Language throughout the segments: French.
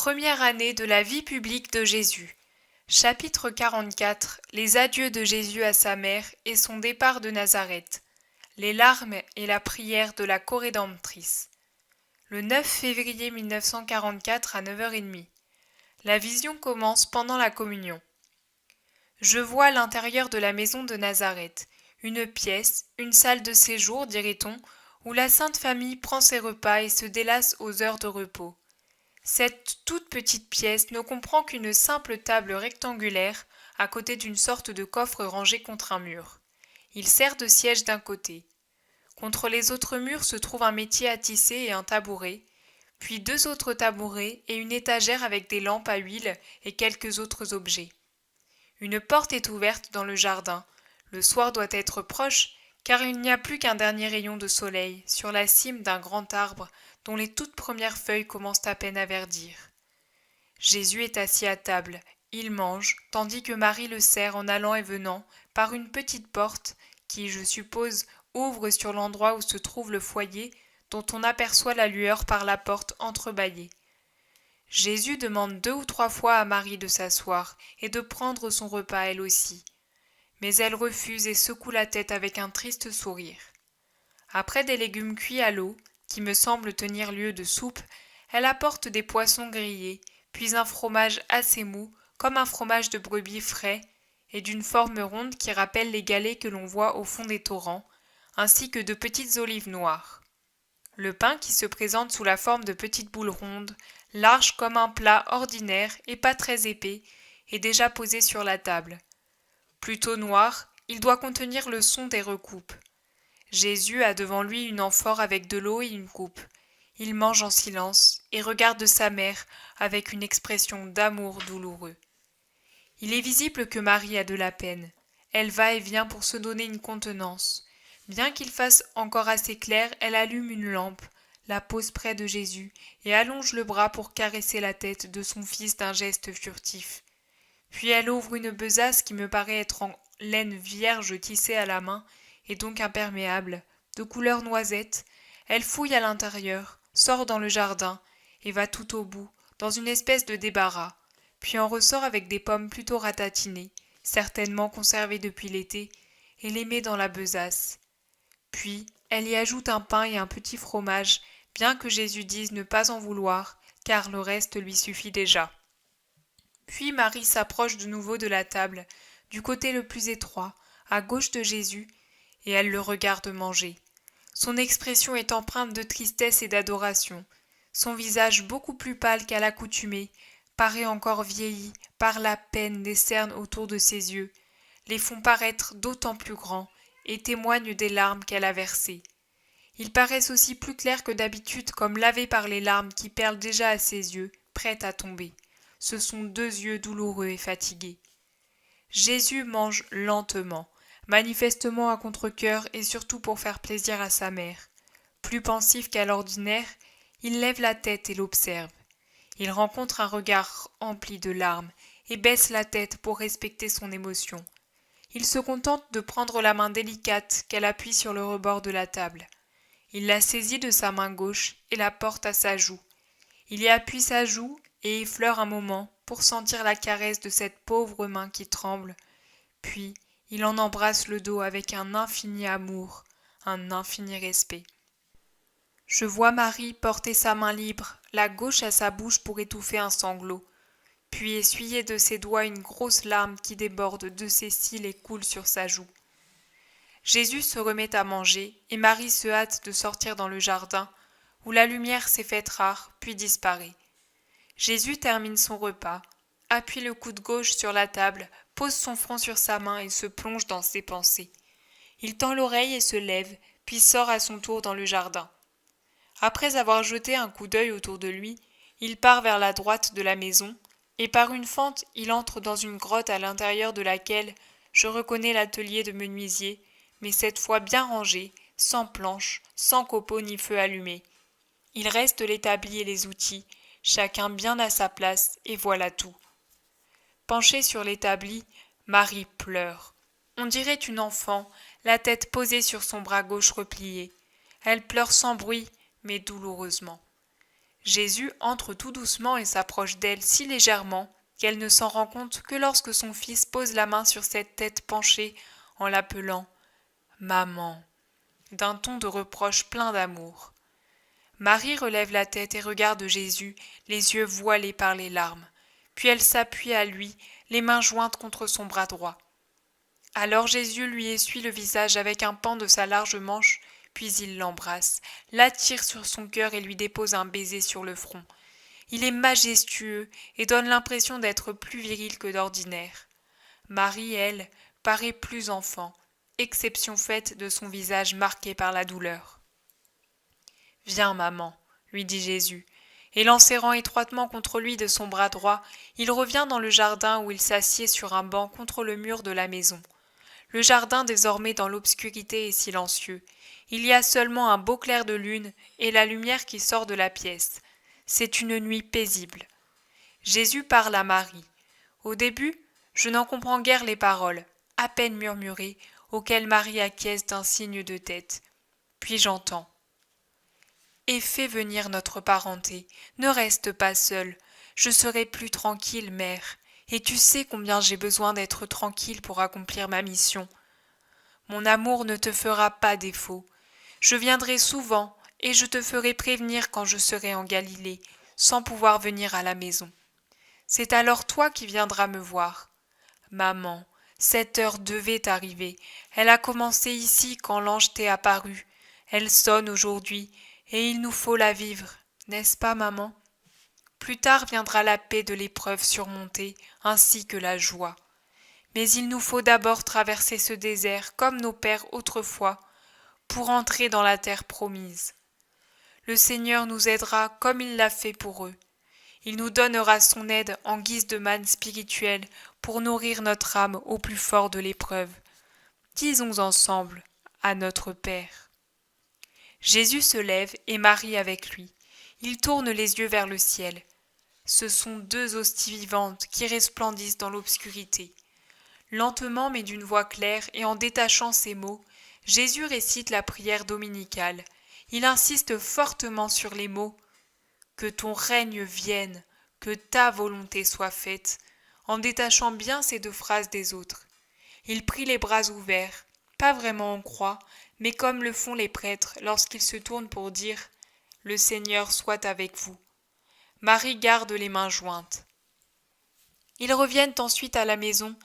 Première année de la vie publique de Jésus. Chapitre 44. Les adieux de Jésus à sa mère et son départ de Nazareth. Les larmes et la prière de la corédemptrice. Le 9 février 1944 à 9h30. La vision commence pendant la communion. Je vois l'intérieur de la maison de Nazareth, une pièce, une salle de séjour, dirait-on, où la Sainte Famille prend ses repas et se délasse aux heures de repos. Cette toute petite pièce ne comprend qu'une simple table rectangulaire à côté d'une sorte de coffre rangé contre un mur. Il sert de siège d'un côté. Contre les autres murs se trouve un métier à tisser et un tabouret, puis deux autres tabourets et une étagère avec des lampes à huile et quelques autres objets. Une porte est ouverte dans le jardin. Le soir doit être proche, car il n'y a plus qu'un dernier rayon de soleil sur la cime d'un grand arbre dont les toutes premières feuilles commencent à peine à verdir. Jésus est assis à table, il mange, tandis que Marie le sert en allant et venant par une petite porte qui, je suppose, ouvre sur l'endroit où se trouve le foyer, dont on aperçoit la lueur par la porte entrebâillée. Jésus demande 2 ou 3 fois à Marie de s'asseoir et de prendre son repas elle aussi. Mais elle refuse et secoue la tête avec un triste sourire. Après des légumes cuits à l'eau, qui me semblent tenir lieu de soupe, elle apporte des poissons grillés, puis un fromage assez mou, comme un fromage de brebis frais, et d'une forme ronde qui rappelle les galets que l'on voit au fond des torrents, ainsi que de petites olives noires. Le pain qui se présente sous la forme de petites boules rondes, larges comme un plat ordinaire et pas très épais, est déjà posé sur la table. Plutôt noir, il doit contenir le son des recoupes. Jésus a devant lui une amphore avec de l'eau et une coupe. Il mange en silence et regarde sa mère avec une expression d'amour douloureux. Il est visible que Marie a de la peine. Elle va et vient pour se donner une contenance. Bien qu'il fasse encore assez clair, elle allume une lampe, la pose près de Jésus et allonge le bras pour caresser la tête de son fils d'un geste furtif. Puis elle ouvre une besace qui me paraît être en laine vierge tissée à la main et donc imperméable, de couleur noisette. Elle fouille à l'intérieur, sort dans le jardin et va tout au bout, dans une espèce de débarras, puis en ressort avec des pommes plutôt ratatinées, certainement conservées depuis l'été, et les met dans la besace. Puis elle y ajoute un pain et un petit fromage, bien que Jésus dise ne pas en vouloir, car le reste lui suffit déjà. Puis Marie s'approche de nouveau de la table, du côté le plus étroit, à gauche de Jésus, et elle le regarde manger. Son expression est empreinte de tristesse et d'adoration. Son visage, beaucoup plus pâle qu'à l'accoutumée, paraît encore vieilli par la peine des cernes autour de ses yeux, les font paraître d'autant plus grands et témoignent des larmes qu'elle a versées. Ils paraissent aussi plus clairs que d'habitude, comme lavés par les larmes qui perlent déjà à ses yeux, prêtes à tomber. Ce sont 2 yeux douloureux et fatigués. Jésus mange lentement, manifestement à contre-cœur et surtout pour faire plaisir à sa mère. Plus pensif qu'à l'ordinaire, il lève la tête et l'observe. Il rencontre un regard empli de larmes et baisse la tête pour respecter son émotion. Il se contente de prendre la main délicate qu'elle appuie sur le rebord de la table. Il la saisit de sa main gauche et la porte à sa joue. Il y appuie sa joue et effleure un moment pour sentir la caresse de cette pauvre main qui tremble. Puis il en embrasse le dos avec un infini amour, un infini respect. Je vois Marie porter sa main libre, la gauche à sa bouche pour étouffer un sanglot, puis essuyer de ses doigts une grosse larme qui déborde de ses cils et coule sur sa joue. Jésus se remet à manger et Marie se hâte de sortir dans le jardin, où la lumière s'est faite rare puis disparaît. Jésus termine son repas, appuie le coude gauche sur la table, pose son front sur sa main et se plonge dans ses pensées. Il tend l'oreille et se lève, puis sort à son tour dans le jardin. Après avoir jeté un coup d'œil autour de lui, il part vers la droite de la maison, et par une fente il entre dans une grotte à l'intérieur de laquelle je reconnais l'atelier de menuisier, mais cette fois bien rangé, sans planches, sans copeaux ni feu allumé. Il reste l'établi et les outils, chacun bien à sa place, et voilà tout. Penchée sur l'établi, Marie pleure. On dirait une enfant, la tête posée sur son bras gauche replié. Elle pleure sans bruit, mais douloureusement. Jésus entre tout doucement et s'approche d'elle si légèrement qu'elle ne s'en rend compte que lorsque son fils pose la main sur cette tête penchée en l'appelant « Maman » d'un ton de reproche plein d'amour. Marie relève la tête et regarde Jésus, les yeux voilés par les larmes. Puis elle s'appuie à lui, les mains jointes contre son bras droit. Alors Jésus lui essuie le visage avec un pan de sa large manche, puis il l'embrasse, l'attire sur son cœur et lui dépose un baiser sur le front. Il est majestueux et donne l'impression d'être plus viril que d'ordinaire. Marie, elle, paraît plus enfant, exception faite de son visage marqué par la douleur. « Viens, maman, lui dit Jésus, et l'enserrant étroitement contre lui de son bras droit, il revient dans le jardin où il s'assied sur un banc contre le mur de la maison. Le jardin désormais dans l'obscurité est silencieux. Il y a seulement un beau clair de lune et la lumière qui sort de la pièce. C'est une nuit paisible. Jésus parle à Marie. Au début, je n'en comprends guère les paroles, à peine murmurées, auxquelles Marie acquiesce d'un signe de tête. Puis j'entends. Et fais venir notre parenté, ne reste pas seule, je serai plus tranquille, mère, et tu sais combien j'ai besoin d'être tranquille pour accomplir ma mission. Mon amour ne te fera pas défaut. Je viendrai souvent, et je te ferai prévenir quand je serai en Galilée, sans pouvoir venir à la maison. C'est alors toi qui viendras me voir. Maman, cette heure devait arriver. Elle a commencé ici quand l'ange t'est apparu. Elle sonne aujourd'hui, et il nous faut la vivre, n'est-ce pas, maman? Plus tard viendra la paix de l'épreuve surmontée, ainsi que la joie. Mais il nous faut d'abord traverser ce désert, comme nos pères autrefois, pour entrer dans la terre promise. Le Seigneur nous aidera comme il l'a fait pour eux. Il nous donnera son aide en guise de manne spirituelle pour nourrir notre âme au plus fort de l'épreuve. Disons ensemble à notre Père. Jésus se lève et Marie avec lui. Il tourne les yeux vers le ciel. Ce sont deux hosties vivantes qui resplendissent dans l'obscurité. Lentement mais d'une voix claire et en détachant ses mots, Jésus récite la prière dominicale. Il insiste fortement sur les mots « Que ton règne vienne, que ta volonté soit faite », en détachant bien ces deux phrases des autres. Il prie les bras ouverts, pas vraiment en croix, mais comme le font les prêtres lorsqu'ils se tournent pour dire « Le Seigneur soit avec vous ». Marie garde les mains jointes. Ils reviennent ensuite à la maison,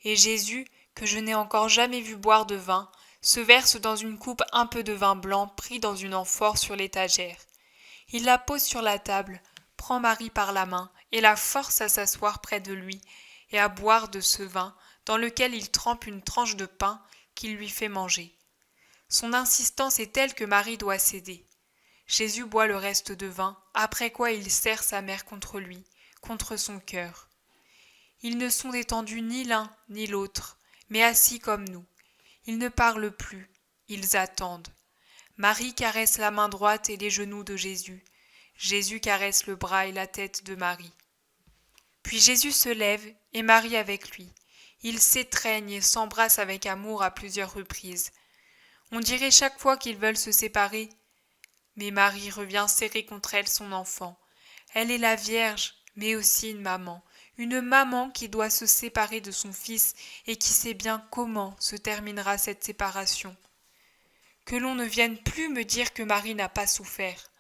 et Jésus, que je n'ai encore jamais vu boire de vin, se verse dans une coupe un peu de vin blanc pris dans une amphore sur l'étagère. Il la pose sur la table, prend Marie par la main et la force à s'asseoir près de lui et à boire de ce vin dans lequel il trempe une tranche de pain qu'il lui fait manger. Son insistance est telle que Marie doit céder. Jésus boit le reste de vin, après quoi il serre sa mère contre lui, contre son cœur. Ils ne sont détendus ni l'un ni l'autre, mais assis comme nous. Ils ne parlent plus, ils attendent. Marie caresse la main droite et les genoux de Jésus. Jésus caresse le bras et la tête de Marie. Puis Jésus se lève et Marie avec lui. Ils s'étreignent et s'embrassent avec amour à plusieurs reprises. On dirait chaque fois qu'ils veulent se séparer. Mais Marie revient serrer contre elle son enfant. Elle est la Vierge, mais aussi une maman qui doit se séparer de son fils et qui sait bien comment se terminera cette séparation. Que l'on ne vienne plus me dire que Marie n'a pas souffert.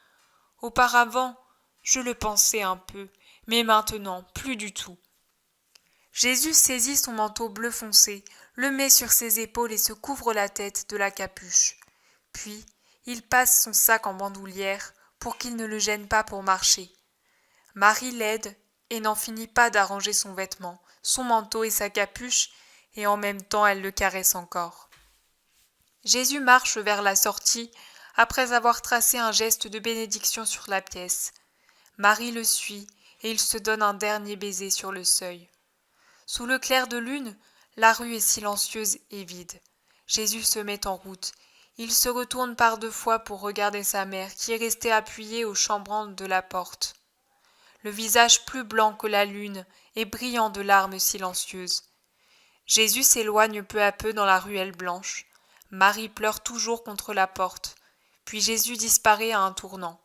Auparavant, je le pensais un peu, mais maintenant, plus du tout. Jésus saisit son manteau bleu foncé, le met sur ses épaules et se couvre la tête de la capuche. Puis, il passe son sac en bandoulière pour qu'il ne le gêne pas pour marcher. Marie l'aide et n'en finit pas d'arranger son vêtement, son manteau et sa capuche, et en même temps elle le caresse encore. Jésus marche vers la sortie après avoir tracé un geste de bénédiction sur la pièce. Marie le suit et il se donne un dernier baiser sur le seuil. Sous le clair de lune, la rue est silencieuse et vide. Jésus se met en route. Il se retourne par deux fois pour regarder sa mère qui est restée appuyée au chambranle de la porte. Le visage plus blanc que la lune et brillant de larmes silencieuses. Jésus s'éloigne peu à peu dans la ruelle blanche. Marie pleure toujours contre la porte. Puis Jésus disparaît à un tournant.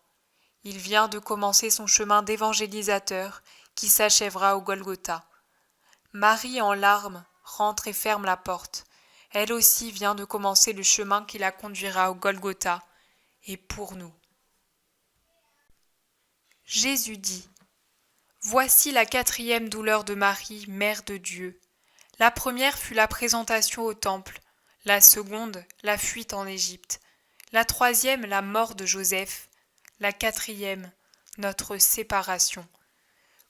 Il vient de commencer son chemin d'évangélisateur qui s'achèvera au Golgotha. Marie, en larmes, rentre et ferme la porte. Elle aussi vient de commencer le chemin qui la conduira au Golgotha, et pour nous. Jésus dit : Voici la 4e douleur de Marie, Mère de Dieu. La première fut la présentation au temple, la seconde, la fuite en Égypte, la 3e, la mort de Joseph, la 4e, notre séparation.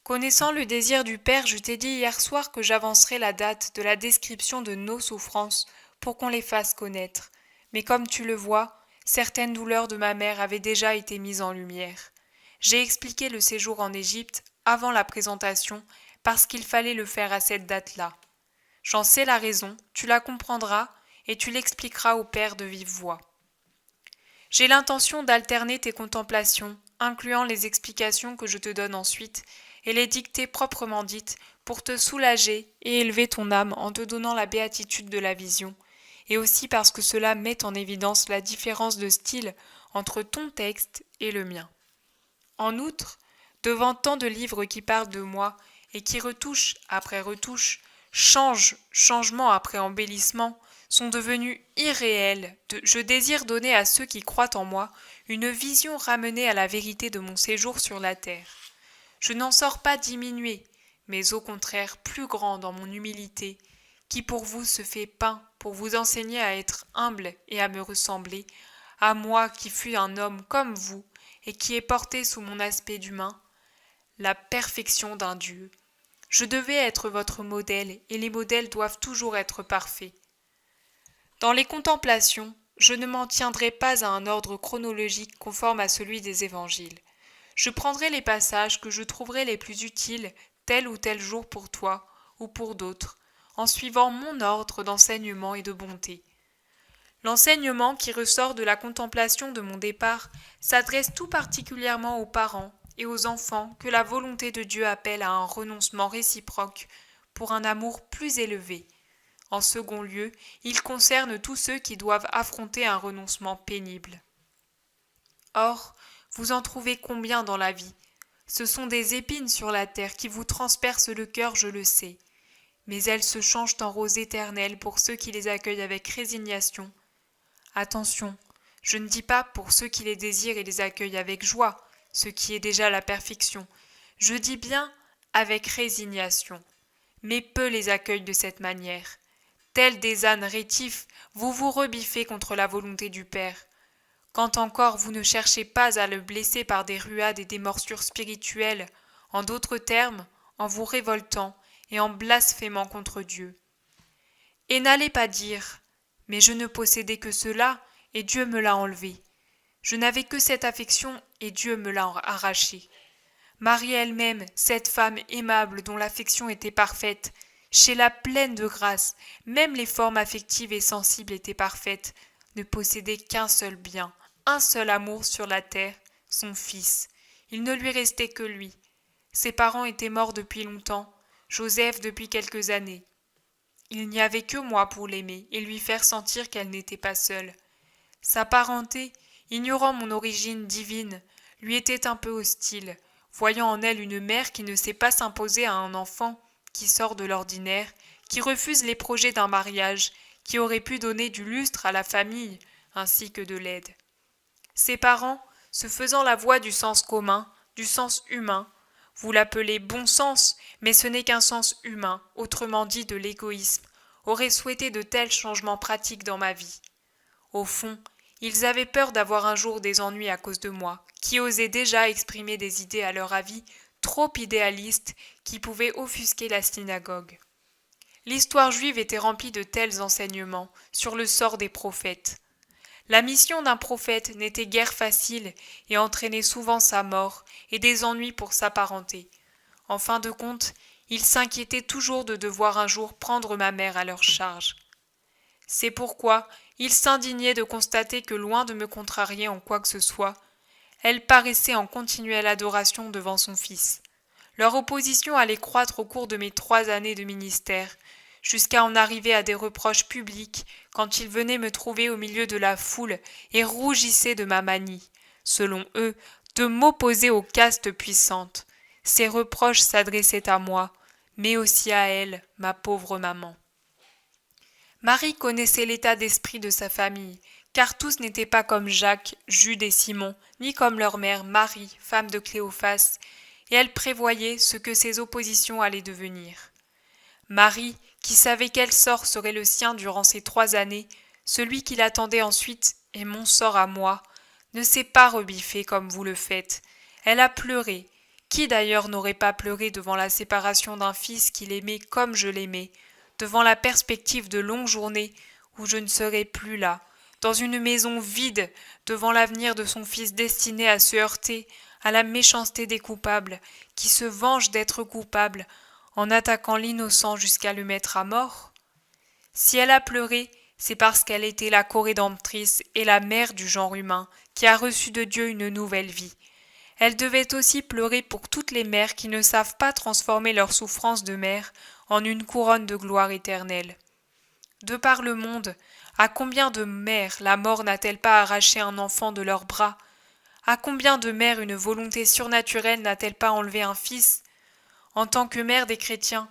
Connaissant le désir du Père, je t'ai dit hier soir que j'avancerai la date de la description de nos souffrances pour qu'on les fasse connaître. Mais comme tu le vois, certaines douleurs de ma mère avaient déjà été mises en lumière. J'ai expliqué le séjour en Égypte avant la présentation parce qu'il fallait le faire à cette date-là. J'en sais la raison, tu la comprendras et tu l'expliqueras au Père de vive voix. J'ai l'intention d'alterner tes contemplations, incluant les explications que je te donne ensuite, et les dictées proprement dites, pour te soulager et élever ton âme en te donnant la béatitude de la vision, et aussi parce que cela met en évidence la différence de style entre ton texte et le mien. En outre, devant tant de livres qui parlent de moi et qui retouche après retouche, changement après embellissement, sont devenus irréels. Je désire donner à ceux qui croient en moi une vision ramenée à la vérité de mon séjour sur la terre. Je n'en sors pas diminué, mais au contraire plus grand dans mon humilité, qui pour vous se fait pain pour vous enseigner à être humble et à me ressembler, à moi qui fus un homme comme vous et qui ai porté sous mon aspect d'humain la perfection d'un Dieu. Je devais être votre modèle, et les modèles doivent toujours être parfaits. Dans les contemplations, je ne m'en tiendrai pas à un ordre chronologique conforme à celui des évangiles. Je prendrai les passages que je trouverai les plus utiles tel ou tel jour pour toi ou pour d'autres, en suivant mon ordre d'enseignement et de bonté. L'enseignement qui ressort de la contemplation de mon départ s'adresse tout particulièrement aux parents et aux enfants que la volonté de Dieu appelle à un renoncement réciproque pour un amour plus élevé. En second lieu, il concerne tous ceux qui doivent affronter un renoncement pénible. Or, vous en trouvez combien dans la vie ? Ce sont des épines sur la terre qui vous transpercent le cœur, je le sais. Mais elles se changent en roses éternelles pour ceux qui les accueillent avec résignation. Attention, je ne dis pas pour ceux qui les désirent et les accueillent avec joie, ce qui est déjà la perfection. Je dis bien avec résignation. Mais peu les accueillent de cette manière. Tels des ânes rétifs, vous vous rebiffez contre la volonté du Père. Quand encore vous ne cherchez pas à le blesser par des ruades et des morsures spirituelles, en d'autres termes, en vous révoltant et en blasphémant contre Dieu. Et n'allez pas dire « Mais je ne possédais que cela, et Dieu me l'a enlevé. Je n'avais que cette affection, et Dieu me l'a arrachée. » Marie elle-même, cette femme aimable dont l'affection était parfaite, chez la pleine de grâce, même les formes affectives et sensibles étaient parfaites, ne possédait qu'un seul bien, un seul amour sur la terre, son fils. Il ne lui restait que lui. Ses parents étaient morts depuis longtemps, Joseph depuis quelques années. Il n'y avait que moi pour l'aimer et lui faire sentir qu'elle n'était pas seule. Sa parenté, ignorant mon origine divine, lui était un peu hostile, voyant en elle une mère qui ne sait pas s'imposer à un enfant, qui sort de l'ordinaire, qui refuse les projets d'un mariage, qui aurait pu donner du lustre à la famille, ainsi que de l'aide. Ses parents, se faisant la voix du sens commun, du sens humain, vous l'appelez bon sens, mais ce n'est qu'un sens humain, autrement dit de l'égoïsme, auraient souhaité de tels changements pratiques dans ma vie. Au fond, ils avaient peur d'avoir un jour des ennuis à cause de moi, qui osais déjà exprimer des idées à leur avis trop idéalistes qui pouvaient offusquer la synagogue. L'histoire juive était remplie de tels enseignements sur le sort des prophètes. La mission d'un prophète n'était guère facile et entraînait souvent sa mort et des ennuis pour sa parenté. En fin de compte, ils s'inquiétaient toujours de devoir un jour prendre ma mère à leur charge. C'est pourquoi ils s'indignaient de constater que, loin de me contrarier en quoi que ce soit, elle paraissait en continuelle adoration devant son fils. Leur opposition allait croître au cours de mes 3 années de ministère, jusqu'à en arriver à des reproches publics quand ils venaient me trouver au milieu de la foule et rougissaient de ma manie, selon eux, de m'opposer aux castes puissantes. Ses reproches s'adressaient à moi, mais aussi à elle, ma pauvre maman. Marie connaissait l'état d'esprit de sa famille, car tous n'étaient pas comme Jacques, Jude et Simon, ni comme leur mère Marie, femme de Cléophas, et elle prévoyait ce que ces oppositions allaient devenir. Marie, qui savait quel sort serait le sien durant ces 3 années, celui qui l'attendait ensuite, et mon sort à moi, ne s'est pas rebiffée comme vous le faites. Elle a pleuré. Qui d'ailleurs n'aurait pas pleuré devant la séparation d'un fils qu'il aimait comme je l'aimais, devant la perspective de longues journées où je ne serais plus là, dans une maison vide, devant l'avenir de son fils destiné à se heurter à la méchanceté des coupables, qui se vengent d'être coupables, en attaquant l'innocent jusqu'à le mettre à mort? Si elle a pleuré, c'est parce qu'elle était la corédemptrice et la mère du genre humain, qui a reçu de Dieu une nouvelle vie. Elle devait aussi pleurer pour toutes les mères qui ne savent pas transformer leur souffrance de mère en une couronne de gloire éternelle. De par le monde, à combien de mères la mort n'a-t-elle pas arraché un enfant de leurs bras? À combien de mères une volonté surnaturelle n'a-t-elle pas enlevé un fils? En tant que mère des chrétiens,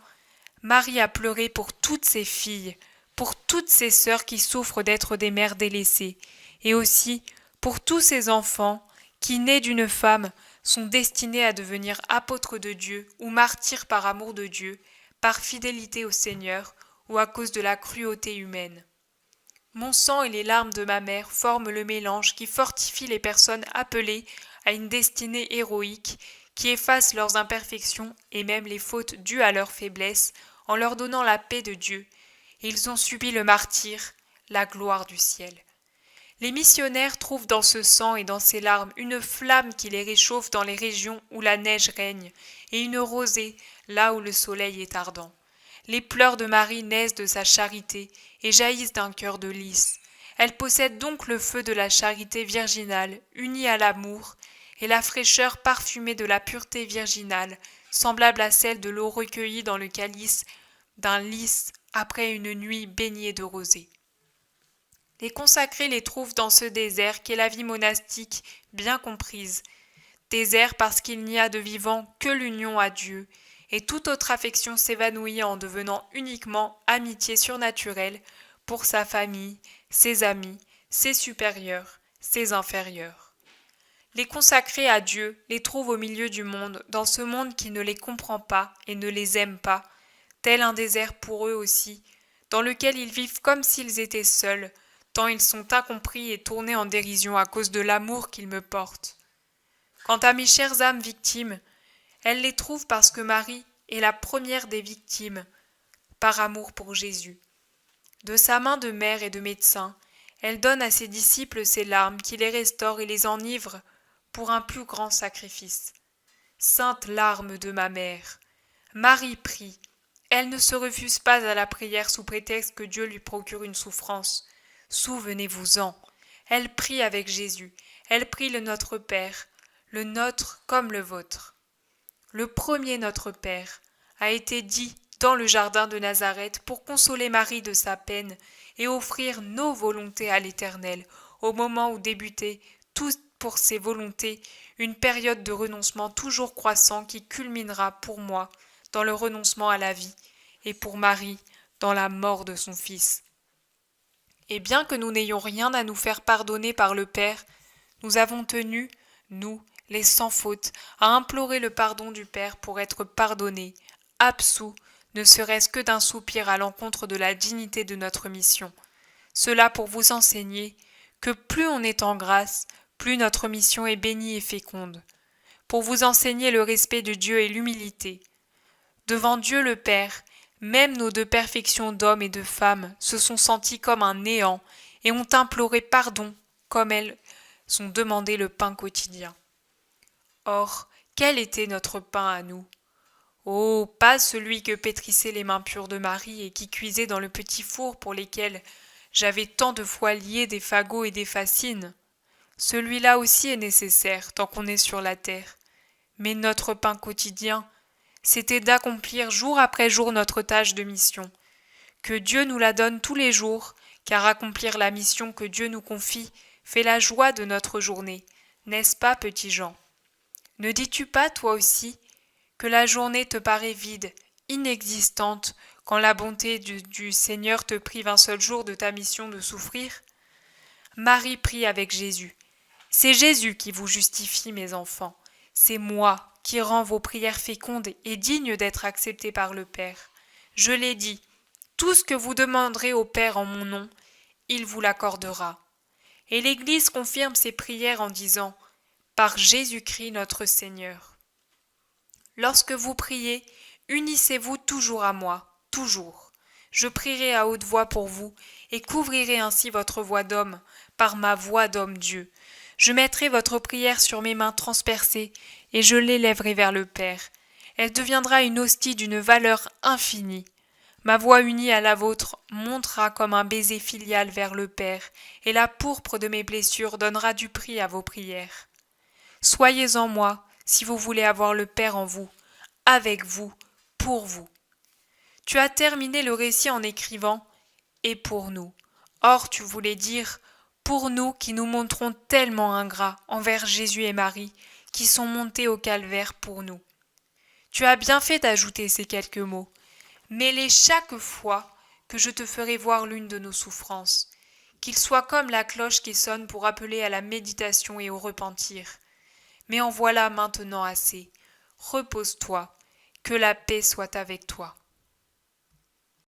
Marie a pleuré pour toutes ses filles, pour toutes ses sœurs qui souffrent d'être des mères délaissées, et aussi pour tous ces enfants qui, nés d'une femme, sont destinés à devenir apôtres de Dieu ou martyrs par amour de Dieu, par fidélité au Seigneur ou à cause de la cruauté humaine. Mon sang et les larmes de ma mère forment le mélange qui fortifie les personnes appelées à une destinée héroïque, qui efface leurs imperfections et même les fautes dues à leur faiblesse en leur donnant la paix de Dieu. Ils ont subi le martyre, la gloire du ciel. Les missionnaires trouvent dans ce sang et dans ces larmes une flamme qui les réchauffe dans les régions où la neige règne, et une rosée là où le soleil est ardent. Les pleurs de Marie naissent de sa charité et jaillissent d'un cœur de lys. Elle possède donc le feu de la charité virginale, uni à l'amour, et la fraîcheur parfumée de la pureté virginale, semblable à celle de l'eau recueillie dans le calice d'un lys après une nuit baignée de rosée. Les consacrés les trouvent dans ce désert qu'est la vie monastique bien comprise. Désert parce qu'il n'y a de vivant que l'union à Dieu, et toute autre affection s'évanouit en devenant uniquement amitié surnaturelle pour sa famille, ses amis, ses supérieurs, ses inférieurs. Les consacrés à Dieu les trouvent au milieu du monde, dans ce monde qui ne les comprend pas et ne les aime pas, tel un désert pour eux aussi, dans lequel ils vivent comme s'ils étaient seuls, tant ils sont incompris et tournés en dérision à cause de l'amour qu'ils me portent. Quant à mes chères âmes victimes, elles les trouvent parce que Marie est la première des victimes, par amour pour Jésus. De sa main de mère et de médecin, elle donne à ses disciples ses larmes qui les restaurent et les enivrent pour un plus grand sacrifice. Sainte larme de ma mère, Marie prie. Elle ne se refuse pas à la prière sous prétexte que Dieu lui procure une souffrance. Souvenez-vous-en. Elle prie avec Jésus. Elle prie le Notre Père, le nôtre comme le vôtre. Le premier Notre Père a été dit dans le jardin de Nazareth pour consoler Marie de sa peine et offrir nos volontés à l'Éternel au moment où débutait, tout pour ses volontés, une période de renoncement toujours croissant qui culminera pour moi dans le renoncement à la vie et pour Marie dans la mort de son Fils. Et bien que nous n'ayons rien à nous faire pardonner par le Père, nous avons tenu, nous, les sans faute, à implorer le pardon du Père pour être pardonnés, absous, ne serait-ce que d'un soupir à l'encontre de la dignité de notre mission. Cela pour vous enseigner que plus on est en grâce, plus notre mission est bénie et féconde. Pour vous enseigner le respect de Dieu et l'humilité. Devant Dieu le Père, même nos 2 perfections d'hommes et de femmes se sont senties comme un néant et ont imploré pardon comme elles ont demandé le pain quotidien. Or, quel était notre pain à nous? Oh, pas celui que pétrissaient les mains pures de Marie et qui cuisait dans le petit four pour lesquels j'avais tant de fois lié des fagots et des fascines. Celui-là aussi est nécessaire tant qu'on est sur la terre. Mais notre pain quotidien, c'était d'accomplir jour après jour notre tâche de mission. Que Dieu nous la donne tous les jours, car accomplir la mission que Dieu nous confie fait la joie de notre journée. N'est-ce pas, petit Jean ? Ne dis-tu pas, toi aussi, que la journée te paraît vide, inexistante, quand la bonté du Seigneur te prive un seul jour de ta mission de souffrir? Marie prie avec Jésus. C'est Jésus qui vous justifie, mes enfants. C'est moi qui rends vos prières fécondes et dignes d'être acceptées par le Père. Je l'ai dit, tout ce que vous demanderez au Père en mon nom, il vous l'accordera. Et l'Église confirme ses prières en disant « Par Jésus-Christ notre Seigneur ». Lorsque vous priez, unissez-vous toujours à moi, toujours. Je prierai à haute voix pour vous et couvrirai ainsi votre voix d'homme par ma voix d'homme Dieu. Je mettrai votre prière sur mes mains transpercées et je l'élèverai vers le Père. Elle deviendra une hostie d'une valeur infinie. Ma voix unie à la vôtre montera comme un baiser filial vers le Père, et la pourpre de mes blessures donnera du prix à vos prières. Soyez en moi, si vous voulez avoir le Père en vous, avec vous, pour vous. Tu as terminé le récit en écrivant « et pour nous ». Or tu voulais dire « pour nous qui nous montrons tellement ingrats envers Jésus et Marie, qui sont montés au calvaire pour nous ». Tu as bien fait d'ajouter ces quelques mots. Mets-les chaque fois que je te ferai voir l'une de nos souffrances, qu'ils soient comme la cloche qui sonne pour appeler à la méditation et au repentir. Mais en voilà maintenant assez. Repose-toi, que la paix soit avec toi.